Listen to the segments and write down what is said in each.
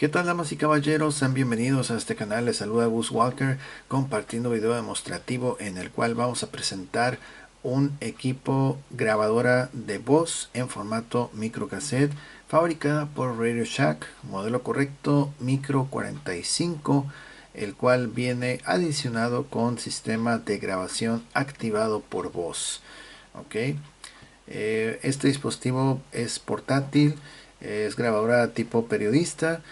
¿Qué tal, damas y caballeros? Sean bienvenidos a este canal. Les saluda Gus Walker compartiendo video demostrativo en el cual vamos a presentar un equipo grabadora de voz en formato microcassette fabricada por Radio Shack, modelo correcto micro 45, el cual viene adicionado con sistema de grabación activado por voz. Este dispositivo es portátil, es grabadora tipo periodista.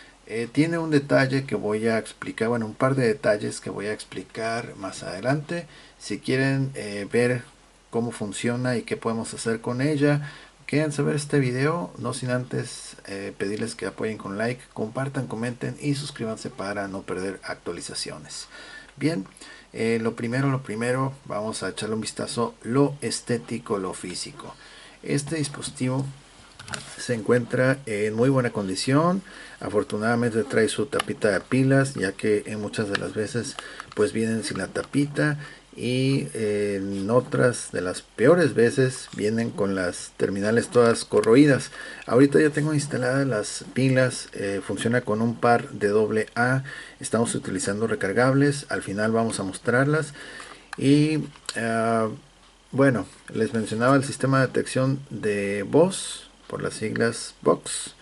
Tiene un detalle que voy a explicar, bueno, un par de detalles que voy a explicar más adelante. Si quieren ver cómo funciona y qué podemos hacer con ella, quédense a ver este video, no sin antes pedirles que apoyen con like, compartan, comenten y suscríbanse para no perder actualizaciones. Bien, lo primero, vamos a echarle un vistazo lo estético, lo físico. Este dispositivo se encuentra en muy buena condición. Afortunadamente trae su tapita de pilas, ya que en muchas de las veces pues vienen sin la tapita, y en otras de las peores veces vienen con las terminales todas corroídas. Ahorita ya tengo instaladas las pilas, funciona con un par de AA. Estamos utilizando recargables, al final vamos a mostrarlas. Y bueno, les mencionaba el sistema de detección de voz, por las siglas Vox.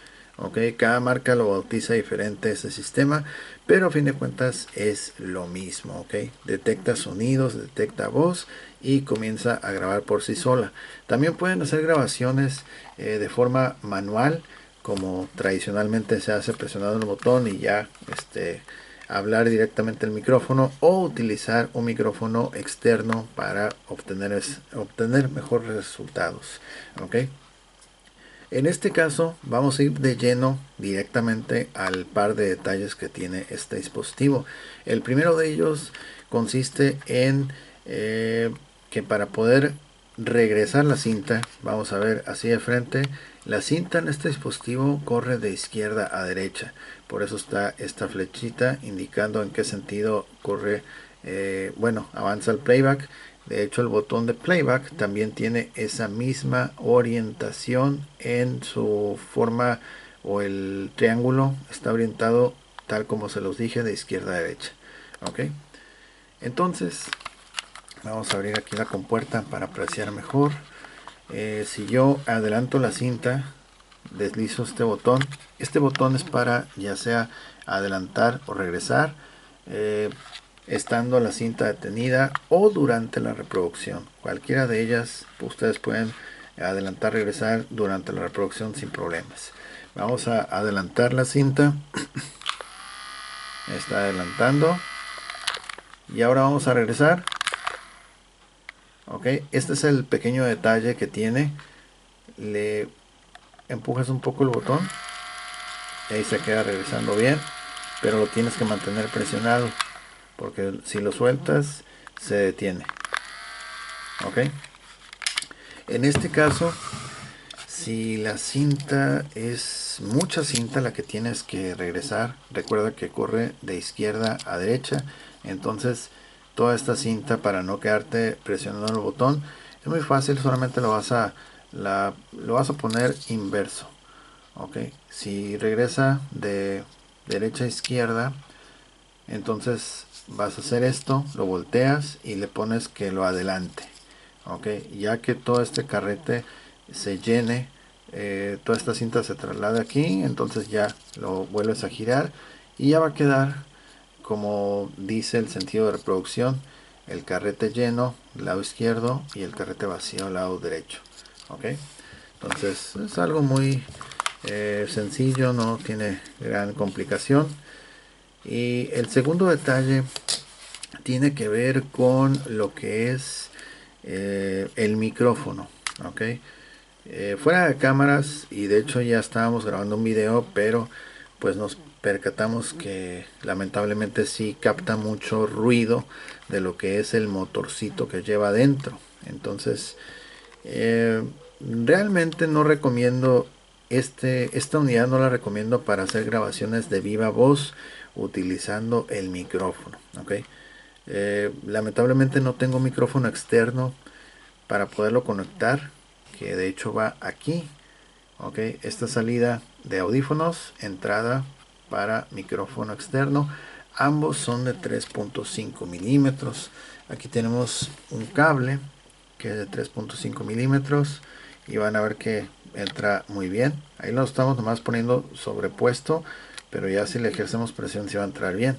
Cada marca lo bautiza diferente este sistema, pero a fin de cuentas es lo mismo. Detecta sonidos, detecta voz y comienza a grabar por sí sola. También pueden hacer grabaciones de forma manual, como tradicionalmente se hace presionando el botón y ya hablar directamente al micrófono, o utilizar un micrófono externo para obtener mejores resultados. En este caso vamos a ir de lleno directamente al par de detalles que tiene este dispositivo. El primero de ellos consiste en que para poder regresar la cinta, vamos a ver así de frente, la cinta en este dispositivo corre de izquierda a derecha. Por eso está esta flechita indicando en qué sentido corre, bueno, avanza el playback. De hecho, el botón de playback también tiene esa misma orientación en su forma, o el triángulo está orientado tal como se los dije, de izquierda a derecha. Entonces vamos a abrir aquí la compuerta para apreciar mejor. Si yo adelanto la cinta, deslizo este botón es para ya sea adelantar o regresar, estando la cinta detenida o durante la reproducción. Cualquiera de ellas ustedes pueden adelantar, regresar durante la reproducción sin problemas. Vamos a adelantar la cinta. Está adelantando y ahora vamos a regresar. Este es el pequeño detalle que tiene. Le empujas un poco el botón y ahí se queda regresando bien, pero lo tienes que mantener presionado, porque si lo sueltas se detiene. En este caso, si la cinta es mucha cinta la que tienes que regresar, recuerda que corre de izquierda a derecha. Entonces toda esta cinta, para no quedarte presionando el botón, es muy fácil, solamente lo vas a poner inverso. Si regresa de derecha a izquierda, entonces vas a hacer esto, lo volteas y le pones que lo adelante. Ya que todo este carrete se llene, toda esta cinta se traslada aquí, entonces ya lo vuelves a girar y ya va a quedar como dice el sentido de reproducción: el carrete lleno lado izquierdo y el carrete vacío lado derecho. Entonces es algo muy sencillo, no tiene gran complicación. Y el segundo detalle tiene que ver con lo que es el micrófono. Fuera de cámaras, y de hecho ya estábamos grabando un video, pero pues nos percatamos que lamentablemente sí capta mucho ruido de lo que es el motorcito que lleva adentro. Entonces realmente no recomiendo esta unidad, no la recomiendo para hacer grabaciones de viva voz utilizando el micrófono. Lamentablemente no tengo micrófono externo para poderlo conectar, que de hecho va aquí. Esta salida de audífonos, entrada para micrófono externo. Ambos son de 3.5 milímetros. Aquí tenemos un cable que es de 3.5 milímetros y van a ver que entra muy bien. Ahí lo estamos nomás poniendo sobrepuesto, pero ya si le ejercemos presión se va a entrar bien.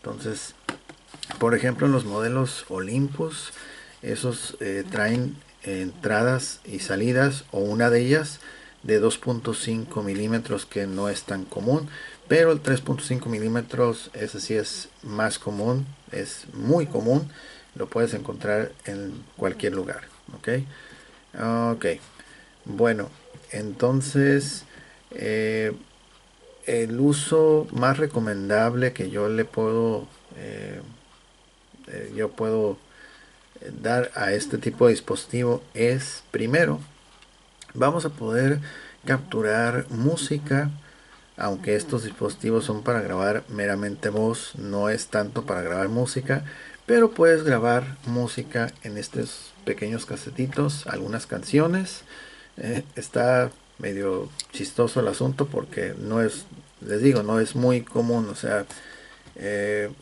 Entonces, por ejemplo, en los modelos Olympus, esos traen entradas y salidas, o una de ellas de 2.5 milímetros, que no es tan común, pero el 3.5 milímetros, ese sí es más común, es muy común, lo puedes encontrar en cualquier lugar. Ok, bueno, entonces el uso más recomendable que yo le puedo dar a este tipo de dispositivo es, primero, vamos a poder capturar música. Aunque estos dispositivos son para grabar meramente voz, no es tanto para grabar música, pero puedes grabar música en estos pequeños casetitos, algunas canciones. Está medio chistoso el asunto porque no es, les digo, no es muy común. O sea,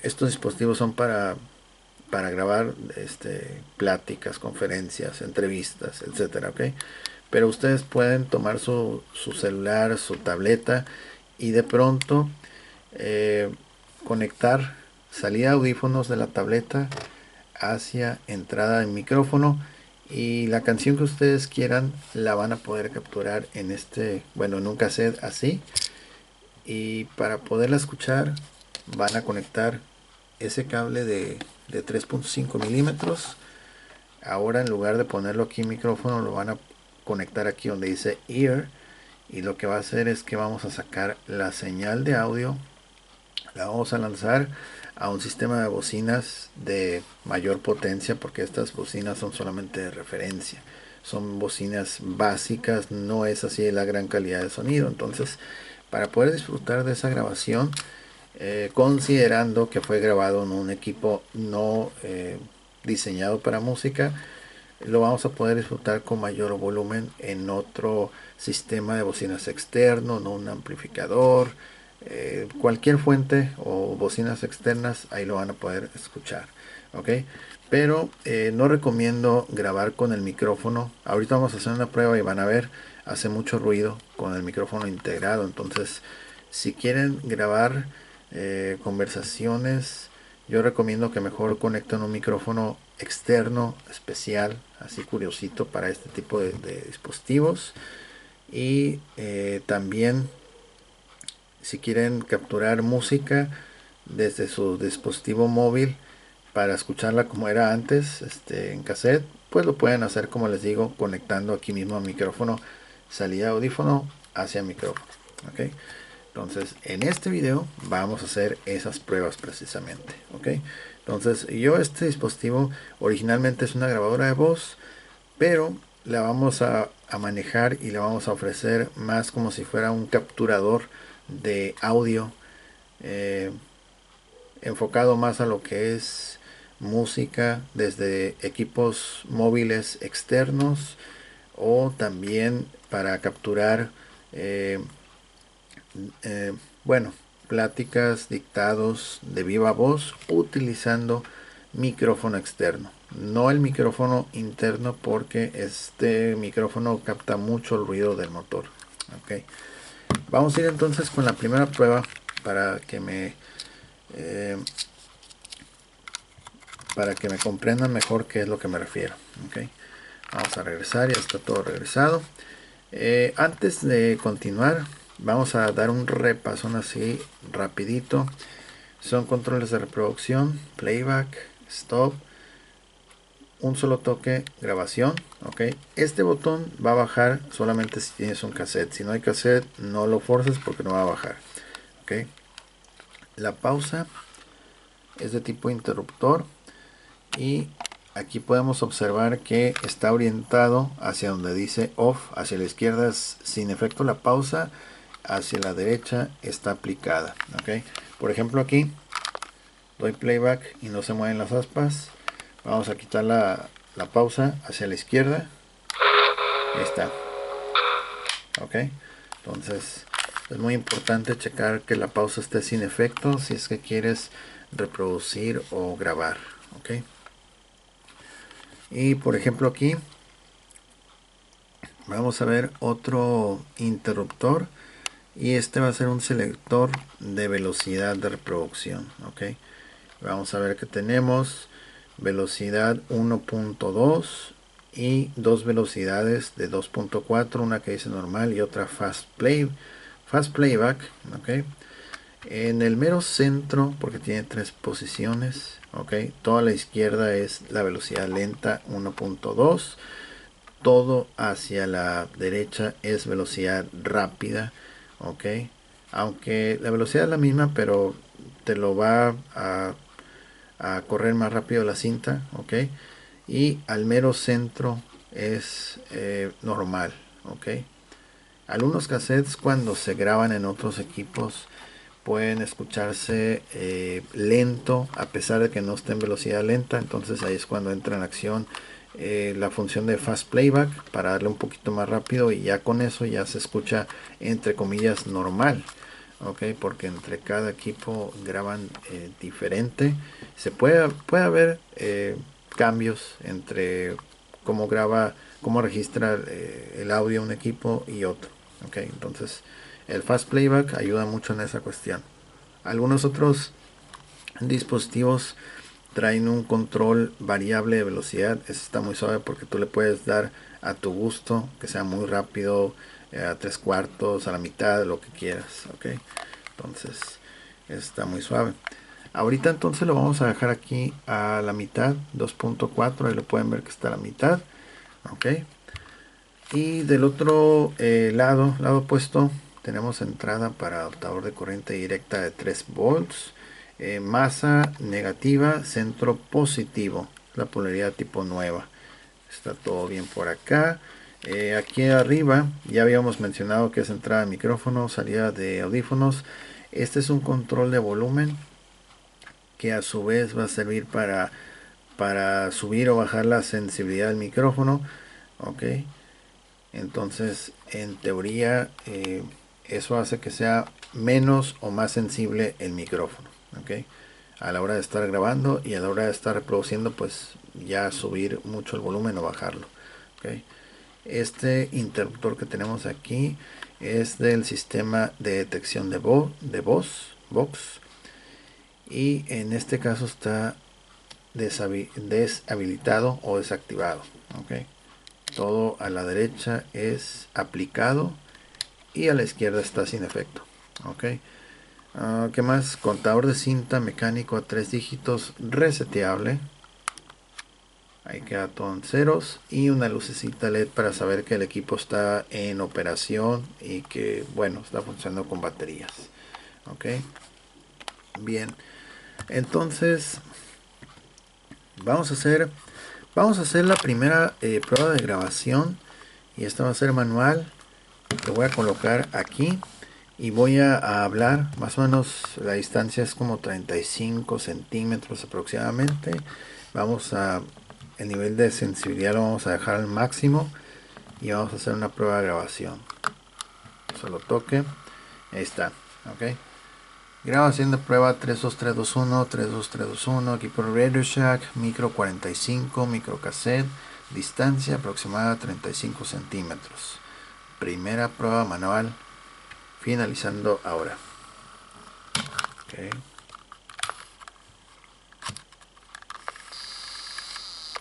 estos dispositivos son para grabar pláticas, conferencias, entrevistas, etcétera, ¿ok? Pero ustedes pueden tomar su celular, su tableta, y de pronto conectar salida de audífonos de la tableta hacia entrada del micrófono, y la canción que ustedes quieran la van a poder capturar en en un cassette así. Y para poderla escuchar van a conectar ese cable de 3.5 milímetros. Ahora, en lugar de ponerlo aquí en micrófono, lo van a conectar aquí donde dice ear, y lo que va a hacer es que vamos a sacar la señal de audio, la vamos a lanzar a un sistema de bocinas de mayor potencia, porque estas bocinas son solamente de referencia, son bocinas básicas, no es así de la gran calidad de sonido. Entonces, para poder disfrutar de esa grabación, considerando que fue grabado en un equipo no diseñado para música, lo vamos a poder disfrutar con mayor volumen en otro sistema de bocinas externo, no un amplificador, cualquier fuente o bocinas externas, ahí lo van a poder escuchar. Ok, pero no recomiendo grabar con el micrófono. Ahorita vamos a hacer una prueba y van a ver, hace mucho ruido con el micrófono integrado. Entonces, si quieren grabar conversaciones, yo recomiendo que mejor conecten un micrófono externo especial, así curiosito, para este tipo de dispositivos. Y también, si quieren capturar música desde su dispositivo móvil para escucharla como era antes, en cassette, pues lo pueden hacer, como les digo, conectando aquí mismo al micrófono, salida de audífono hacia micrófono. ¿Ok? Entonces, en este video vamos a hacer esas pruebas precisamente. ¿Ok? Entonces, este dispositivo originalmente es una grabadora de voz, pero la vamos a manejar y la vamos a ofrecer más como si fuera un capturador de audio, enfocado más a lo que es música desde equipos móviles externos, o también para capturar eh, bueno, pláticas, dictados de viva voz utilizando micrófono externo, no el micrófono interno, porque este micrófono capta mucho el ruido del motor. Ok, vamos a ir entonces con la primera prueba para que me comprendan mejor qué es lo que me refiero. Ok, vamos a regresar, ya está todo regresado. Antes de continuar, vamos a dar un repasón así rapidito. Son controles de reproducción, playback, stop, un solo toque, grabación. Ok, este botón va a bajar solamente si tienes un cassette. Si no hay cassette, no lo forces porque no va a bajar. Ok, la pausa es de tipo interruptor, y aquí podemos observar que está orientado hacia donde dice off. Hacia la izquierda es sin efecto la pausa, hacia la derecha está aplicada. ¿Ok? Por ejemplo, aquí doy playback y no se mueven las aspas. Vamos a quitar la pausa hacia la izquierda. Ahí está. ¿Ok? Entonces, Es muy importante checar que la pausa esté sin efecto si es que quieres reproducir o grabar, ¿ok? Y por ejemplo aquí vamos a ver otro interruptor, y este va a ser un selector de velocidad de reproducción, ¿ok? Vamos a ver que tenemos velocidad 1.2 y dos velocidades de 2.4, una que dice normal y otra fast playback, ¿ok? En el mero centro, porque tiene tres posiciones, ¿ok? Toda la izquierda es la velocidad lenta 1.2, todo hacia la derecha es velocidad rápida, ¿ok? Aunque la velocidad es la misma, pero te lo va a correr más rápido la cinta, ¿ok? Y al mero centro es normal, ¿ok? Algunos cassettes, cuando se graban en otros equipos, pueden escucharse lento, a pesar de que no esté en velocidad lenta. Entonces ahí es cuando entra en acción la función de fast playback para darle un poquito más rápido, y ya con eso ya se escucha entre comillas normal, ok, porque entre cada equipo graban diferente. Puede haber cambios entre cómo graba, cómo registra el audio un equipo y otro, ok. Entonces el fast playback ayuda mucho en esa cuestión. Algunos otros dispositivos traen un control variable de velocidad. Este está muy suave porque tú le puedes dar a tu gusto, que sea muy rápido, a 3/4, a la mitad, lo que quieras, ok. Entonces está muy suave. Ahorita entonces lo vamos a dejar aquí a la mitad, 2.4, ahí lo pueden ver que está a la mitad, ok. Y del otro lado opuesto, tenemos entrada para adaptador de corriente directa de 3 volts, masa negativa, centro positivo, la polaridad tipo nueva. Está todo bien por acá. Aquí arriba ya habíamos mencionado que es entrada de micrófono, salida de audífonos. Este es un control de volumen que a su vez va a servir para subir o bajar la sensibilidad del micrófono, ok. Entonces, en teoría, eso hace que sea menos o más sensible el micrófono, ¿ok? A la hora de estar grabando y a la hora de estar reproduciendo, pues ya subir mucho el volumen o bajarlo, ¿ok? Este interruptor que tenemos aquí es del sistema de detección de voz, Vox, y en este caso está deshabilitado o desactivado, ¿ok? Todo a la derecha es aplicado y a la izquierda está sin efecto, ok. ¿Qué más? Contador de cinta mecánico a 3 dígitos reseteable, ahí queda todo en ceros, y una lucecita LED para saber que el equipo está en operación y que, bueno, está funcionando con baterías, ok. Bien, entonces vamos a hacer la primera prueba de grabación, y esta va a ser manual. Lo voy a colocar aquí y voy a hablar. Más o menos la distancia es como 35 centímetros aproximadamente. El nivel de sensibilidad lo vamos a dejar al máximo y vamos a hacer una prueba de grabación. Solo toque, ahí está, ok. Grabación de prueba 32321, 32321, equipo Radio Shack, micro 45, micro cassette, distancia aproximada 35 centímetros. Primera prueba manual finalizando ahora. Okay.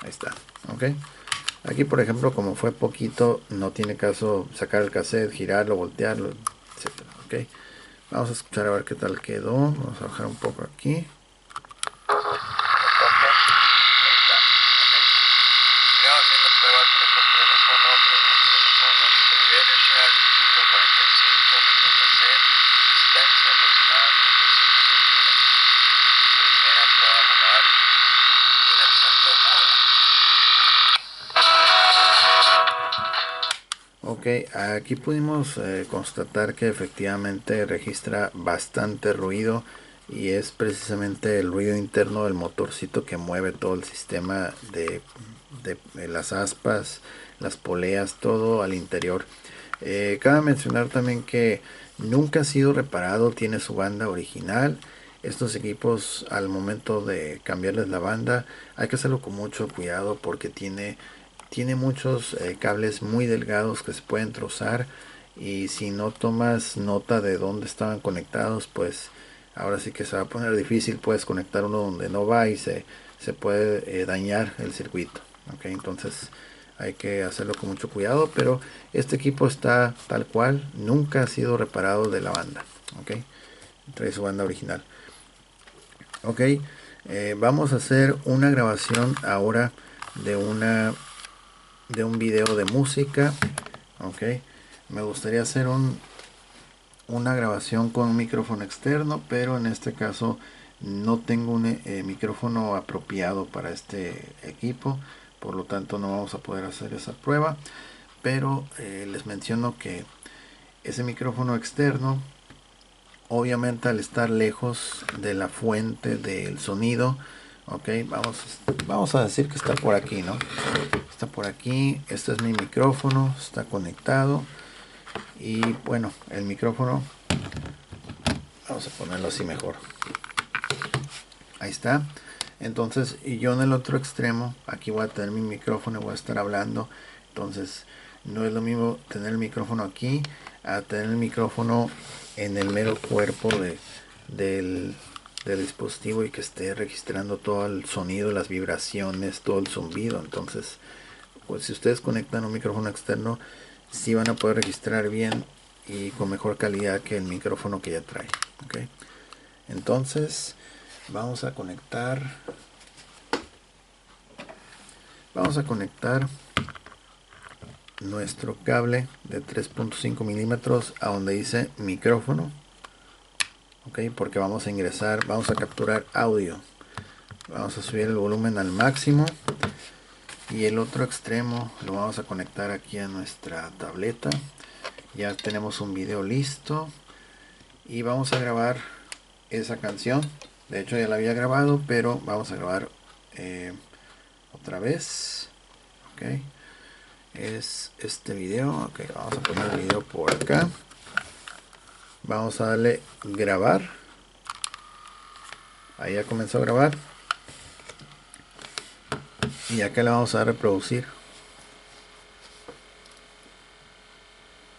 Ahí está. Ok. Aquí por ejemplo, como fue poquito, no tiene caso sacar el cassette, girarlo, voltearlo, etcétera. Ok. Vamos a escuchar a ver qué tal quedó. Vamos a bajar un poco aquí. Ok, aquí pudimos constatar que efectivamente registra bastante ruido, y es precisamente el ruido interno del motorcito que mueve todo el sistema de las aspas, las poleas, todo al interior. Cabe mencionar también que nunca ha sido reparado, tiene su banda original. Estos equipos, al momento de cambiarles la banda, hay que hacerlo con mucho cuidado porque tiene muchos cables muy delgados que se pueden trozar, y si no tomas nota de dónde estaban conectados, pues ahora sí que se va a poner difícil. Puedes conectar uno donde no va y se puede dañar el circuito. ¿Ok? Entonces hay que hacerlo con mucho cuidado, pero este equipo está tal cual, nunca ha sido reparado de la banda. ¿Ok? Trae su banda original. Ok, vamos a hacer una grabación ahora de un video de música. Ok, me gustaría hacer una grabación con un micrófono externo, pero en este caso no tengo un micrófono apropiado para este equipo, por lo tanto no vamos a poder hacer esa prueba. Pero les menciono que ese micrófono externo, obviamente al estar lejos de la fuente del sonido, ok, vamos a decir que está por aquí, ¿no? Está por aquí, este es mi micrófono, está conectado. Y bueno, el micrófono, vamos a ponerlo así mejor. Ahí está. Entonces, y yo en el otro extremo, aquí voy a tener mi micrófono y voy a estar hablando. Entonces, no es lo mismo tener el micrófono aquí a tener el micrófono en el mero cuerpo del, del dispositivo, y que esté registrando todo el sonido, las vibraciones, todo el zumbido. Entonces, pues si ustedes conectan un micrófono externo, sí van a poder registrar bien y con mejor calidad que el micrófono que ya trae. ¿Ok? Entonces vamos a conectar nuestro cable de 3.5 milímetros a donde dice micrófono. Ok, porque vamos a capturar audio. Vamos a subir el volumen al máximo, y el otro extremo lo vamos a conectar aquí a nuestra tableta. Ya tenemos un video listo y vamos a grabar esa canción. De hecho ya la había grabado, pero vamos a grabar otra vez. Ok, es este video. Ok, vamos a poner el video por acá. Vamos a darle grabar. Ahí ya comenzó a grabar, y acá le vamos a dar reproducir.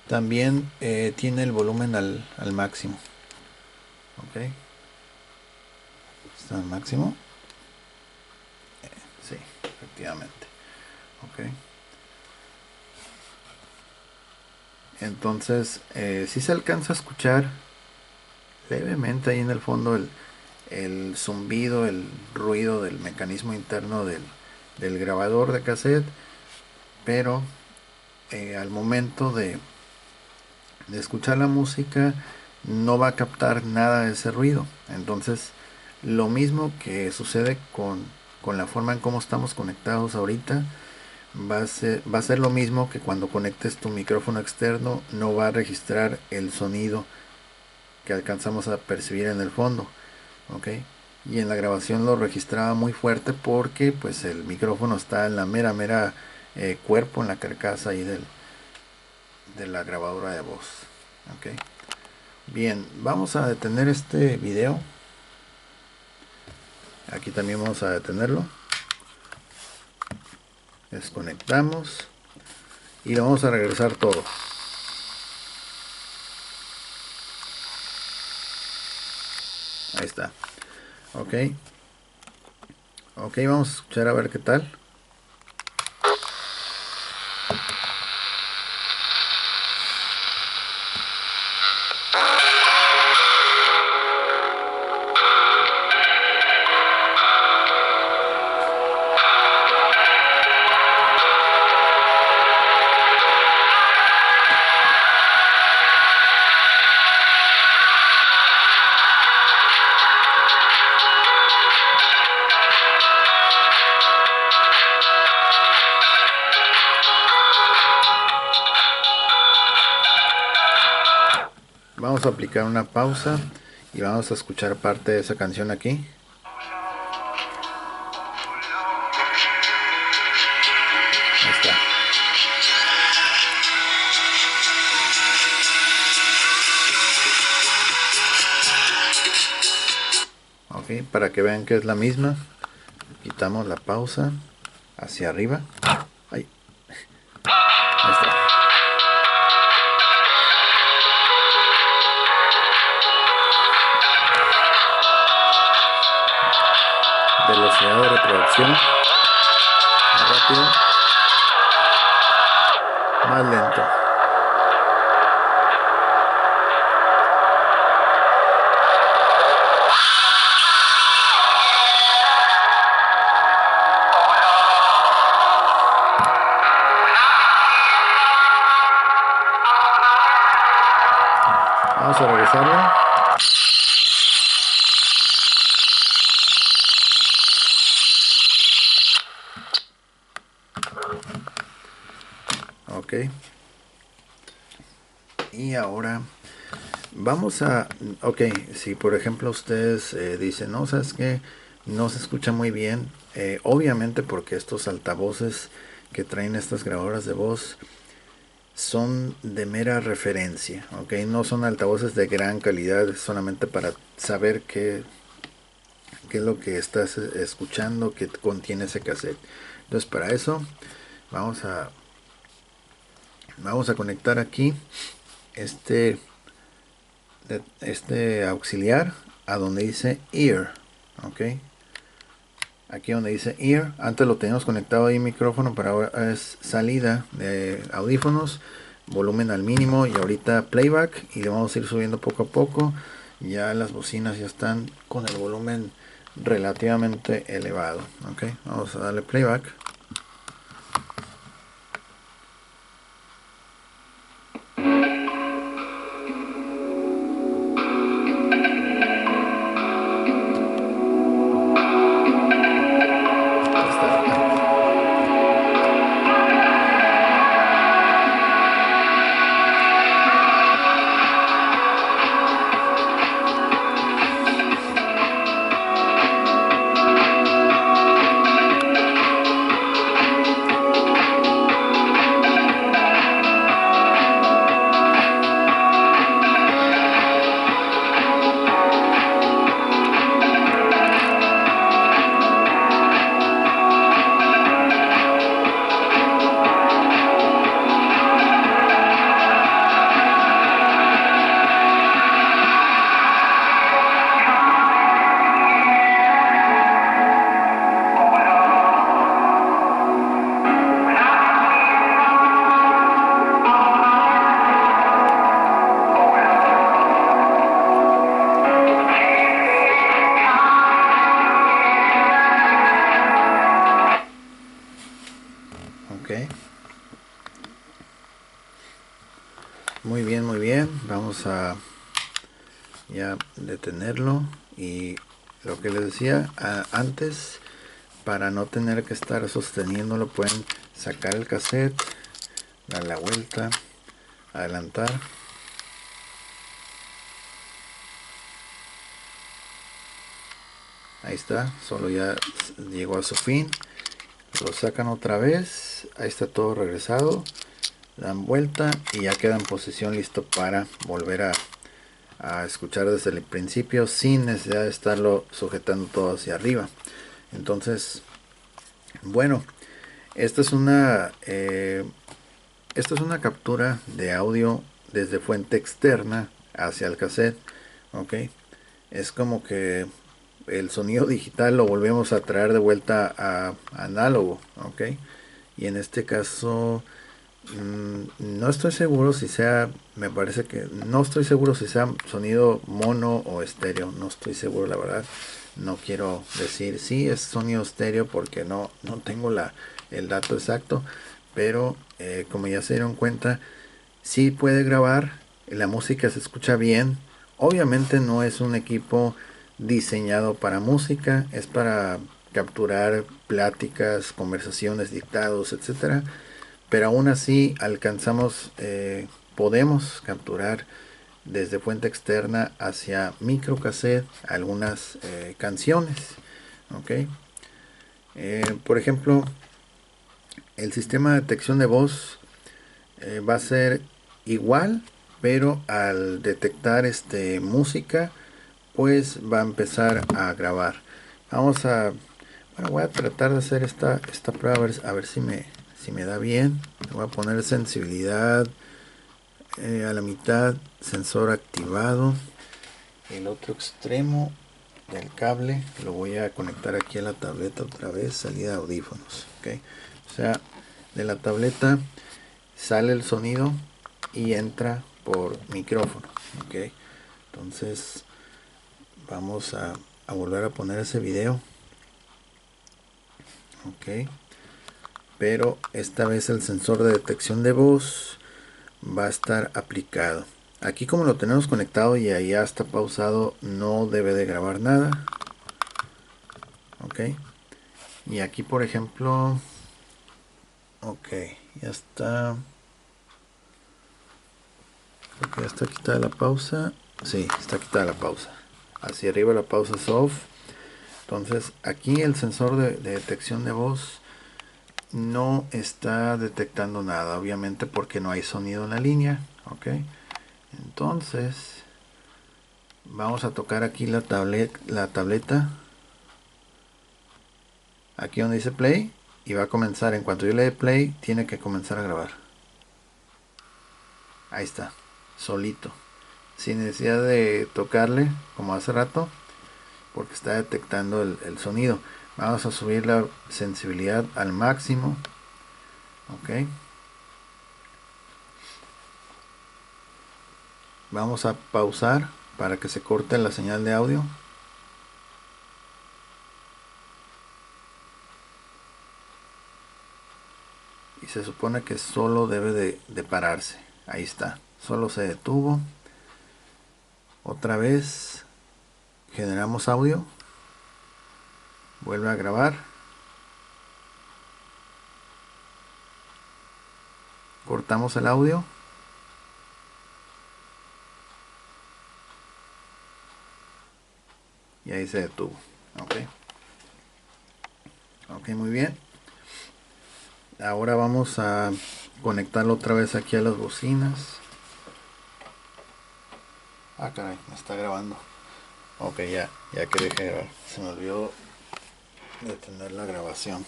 También tiene el volumen al máximo. Ok, está al máximo. Sí, efectivamente. Ok, entonces si se alcanza a escuchar levemente ahí en el fondo el zumbido, el ruido del mecanismo interno del grabador de cassette, pero al momento de escuchar la música no va a captar nada de ese ruido. Entonces, lo mismo que sucede con la forma en cómo estamos conectados ahorita, va a ser lo mismo que cuando conectes tu micrófono externo, no va a registrar el sonido que alcanzamos a percibir en el fondo. ¿Ok? Y en la grabación lo registraba muy fuerte porque pues el micrófono está en la mera cuerpo, en la carcasa ahí de la grabadora de voz. ¿Ok? Bien, vamos a detener este video. Aquí también vamos a detenerlo. Desconectamos y lo vamos a regresar todo. Ahí está. Ok. Ok, vamos a escuchar a ver qué tal. Vamos a aplicar una pausa y vamos a escuchar parte de esa canción aquí. Ahí está. Ok, para que vean que es la misma, quitamos la pausa hacia arriba. Ahí, ahí está. Velocidad de reproducción, más rápido, más lento. Vamos a regresarlo. Ok. Y ahora vamos a... Ok, si por ejemplo ustedes dicen, no, sabes que no se escucha muy bien, obviamente porque estos altavoces que traen estas grabadoras de voz son de mera referencia, ok, no son altavoces de gran calidad, solamente para saber qué es lo que estás escuchando, que contiene ese cassette. Entonces para eso vamos a conectar aquí este auxiliar a donde dice ear, ok, aquí donde dice ear. Antes lo teníamos conectado ahí micrófono, pero ahora es salida de audífonos, volumen al mínimo, y ahorita playback, y le vamos a ir subiendo poco a poco. Ya las bocinas ya están con el volumen relativamente elevado. Ok, vamos a darle playback. Muy bien, muy bien. Vamos a ya detenerlo. Y lo que les decía antes, para no tener que estar sosteniéndolo, pueden sacar el cassette, dar la vuelta, adelantar. Ahí está, solo ya llegó a su fin. Lo sacan otra vez. Ahí está todo regresado. Dan vuelta y ya queda en posición, listo para volver a escuchar desde el principio sin necesidad de estarlo sujetando todo hacia arriba. Entonces, bueno, esta es una captura de audio desde fuente externa hacia el cassette. Ok, es como que el sonido digital lo volvemos a traer de vuelta a análogo. Ok, y en este caso no estoy seguro si sea, me parece que no estoy seguro si sea sonido mono o estéreo, no estoy seguro, la verdad. No quiero decir si es sonido estéreo porque no tengo el dato exacto, pero como ya se dieron cuenta, sí puede grabar, la música se escucha bien. Obviamente no es un equipo diseñado para música, es para capturar pláticas, conversaciones, dictados, etcétera, pero aún así alcanzamos, podemos capturar desde fuente externa hacia microcassette algunas canciones. Ok, por ejemplo, el sistema de detección de voz va a ser igual, pero al detectar música pues va a empezar a grabar. Bueno, voy a tratar de hacer esta prueba a ver si me da bien. Voy a poner sensibilidad a la mitad, sensor activado. El otro extremo del cable lo voy a conectar aquí a la tableta otra vez, salida de audífonos, ¿ok? O sea, de la tableta sale el sonido y entra por micrófono, ¿ok? Entonces vamos a volver a poner ese video, ok, pero esta vez el sensor de detección de voz va a estar aplicado. Aquí, como lo tenemos conectado y ahí ya está pausado, no debe de grabar nada, ok. Y aquí, por ejemplo, ok, ya está, creo que ya está quitada la pausa. Sí, está quitada la pausa. Hacia arriba la pausa es off. Entonces aquí el sensor de detección de voz no está detectando nada, obviamente porque no hay sonido en la línea, ok. Entonces vamos a tocar aquí la tableta, aquí donde dice play, y va a comenzar. En cuanto yo le dé play, tiene que comenzar a grabar. Ahí está, solito, sin necesidad de tocarle como hace rato, porque está detectando el sonido. Vamos a subir la sensibilidad al máximo, ok. Vamos a pausar para que se corte la señal de audio. Y se supone que solo debe de pararse. Ahí está, solo se detuvo. Otra vez generamos audio, vuelve a grabar, cortamos el audio y ahí se detuvo, ok, muy bien. Ahora vamos a conectarlo otra vez aquí a las bocinas. Ah, caray, me está grabando. Ok, ya que dejé de grabar, se me olvidó detener la grabación.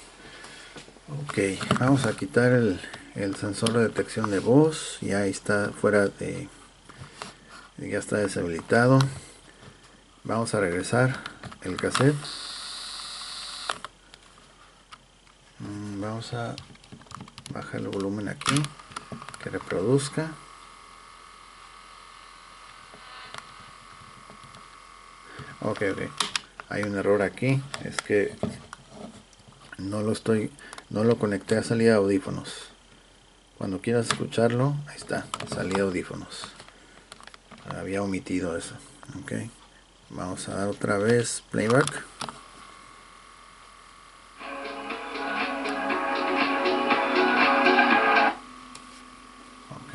Ok, vamos a quitar el sensor de detección de voz. Ya está fuera de, ya está deshabilitado. Vamos a regresar el cassette. Vamos a bajar el volumen aquí, que reproduzca. Ok, hay un error aquí, es que no lo conecté a salida de audífonos. Cuando quieras escucharlo, ahí está, salida de audífonos. Había omitido eso. Ok, vamos a dar otra vez playback. Ok.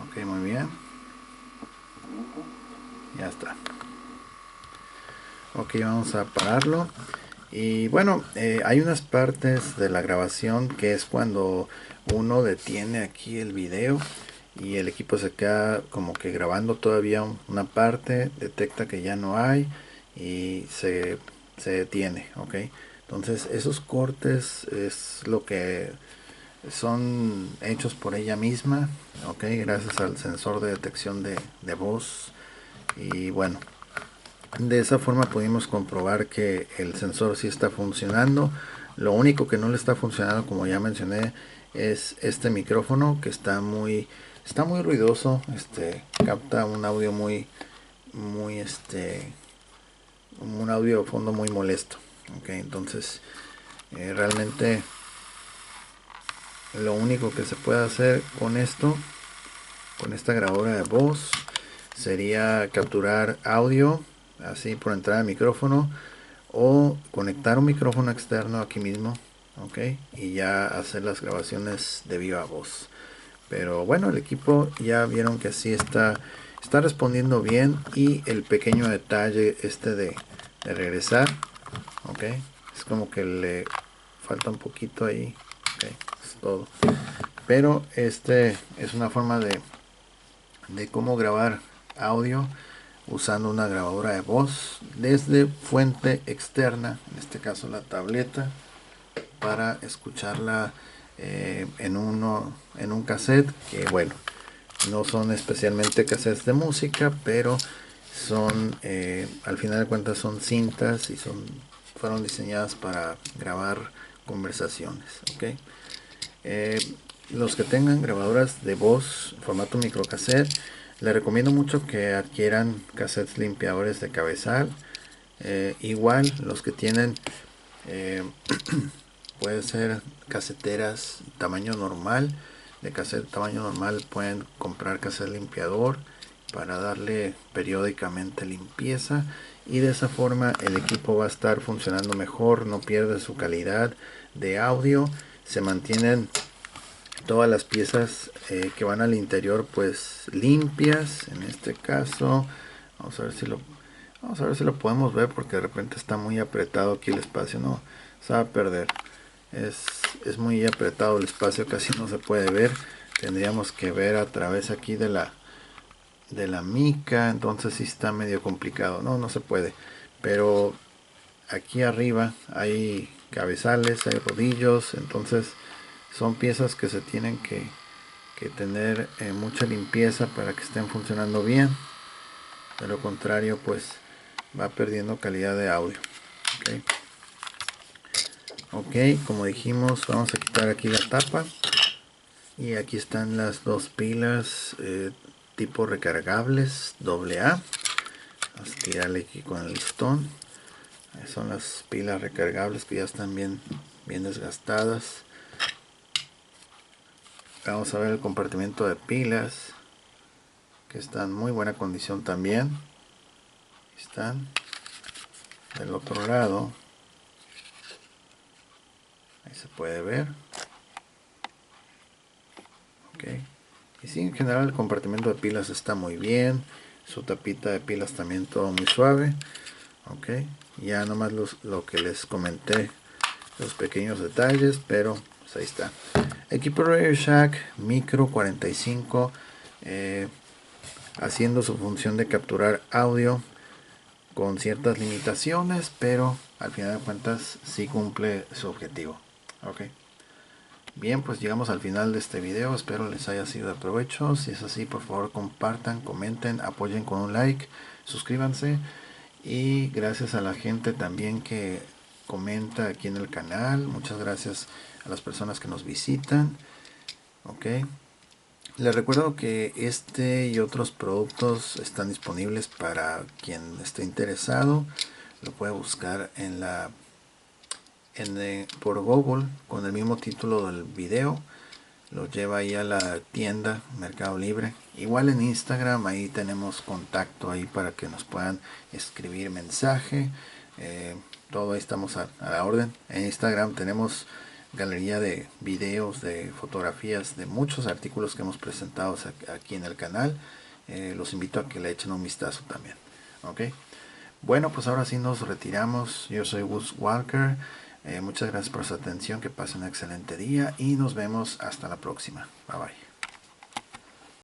Ok, muy bien. Ya está. Ok, vamos a pararlo. Y bueno, hay unas partes de la grabación que es cuando uno detiene aquí el video y el equipo se queda como que grabando todavía una parte, detecta que ya no hay y se detiene, ok. Entonces esos cortes es lo que son hechos por ella misma, ok, gracias al sensor de detección de voz. Y bueno, de esa forma pudimos comprobar que el sensor sí está funcionando. Lo único que no le está funcionando, como ya mencioné, es este micrófono que está muy ruidoso. Capta un audio muy un audio de fondo muy molesto. Ok, entonces realmente lo único que se puede hacer con esto, con esta grabadora de voz, sería capturar audio así por entrada de micrófono, o conectar un micrófono externo aquí mismo, ok, y ya hacer las grabaciones de viva voz. Pero bueno, el equipo ya vieron que así está respondiendo bien, y el pequeño detalle de regresar, ok, es como que le falta un poquito ahí, ok, es todo. Pero es una forma de cómo grabar audio usando una grabadora de voz desde fuente externa, en este caso la tableta, para escucharla en un cassette, que bueno, no son especialmente cassettes de música, pero son al final de cuentas son cintas, y fueron diseñadas para grabar conversaciones, ¿ok? Los que tengan grabadoras de voz formato microcassette, les recomiendo mucho que adquieran cassettes limpiadores de cabezal. Igual los que tienen puede ser caseteras tamaño normal, de cassette tamaño normal, pueden comprar cassette limpiador para darle periódicamente limpieza, y de esa forma el equipo va a estar funcionando mejor, no pierde su calidad de audio, se mantienen todas las piezas que van al interior pues limpias. En este caso vamos a ver si lo podemos ver, porque de repente está muy apretado aquí el espacio, no se va a perder, es muy apretado el espacio, casi no se puede ver, tendríamos que ver a través aquí de la mica, entonces sí está medio complicado, no se puede, pero aquí arriba hay cabezales, hay rodillos, entonces son piezas que se tienen que tener mucha limpieza para que estén funcionando bien. De lo contrario pues va perdiendo calidad de audio. Ok, como dijimos, vamos a quitar aquí la tapa, y aquí están las dos pilas tipo recargables AA. Vamos a tirarle aquí con el listón. Son las pilas recargables que ya están bien desgastadas. Vamos a ver el compartimento de pilas, que está en muy buena condición también. Están del otro lado, ahí se puede ver. Ok, y sí, en general el compartimento de pilas está muy bien, su tapita de pilas también todo muy suave. Ok, ya nomás lo que les comenté, los pequeños detalles, pero pues ahí está. Equipo Radio Shack Micro 45, haciendo su función de capturar audio con ciertas limitaciones, pero al final de cuentas sí cumple su objetivo. Ok, bien, pues llegamos al final de este video, espero les haya sido de provecho. Si es así, por favor compartan, comenten, apoyen con un like, suscríbanse, y gracias a la gente también que comenta aquí en el canal, muchas gracias a las personas que nos visitan. Ok, les recuerdo que este y otros productos están disponibles para quien esté interesado. Lo puede buscar por Google con el mismo título del video. Lo lleva ahí a la tienda Mercado Libre. Igual en Instagram, ahí tenemos contacto ahí para que nos puedan escribir mensaje. Todo ahí estamos a la orden. En Instagram tenemos galería de videos, de fotografías, de muchos artículos que hemos presentado aquí en el canal. Los invito a que le echen un vistazo también. Ok, bueno, pues ahora sí nos retiramos. Yo soy Gus Walker. Muchas gracias por su atención, que pasen un excelente día y nos vemos hasta la próxima. Bye bye.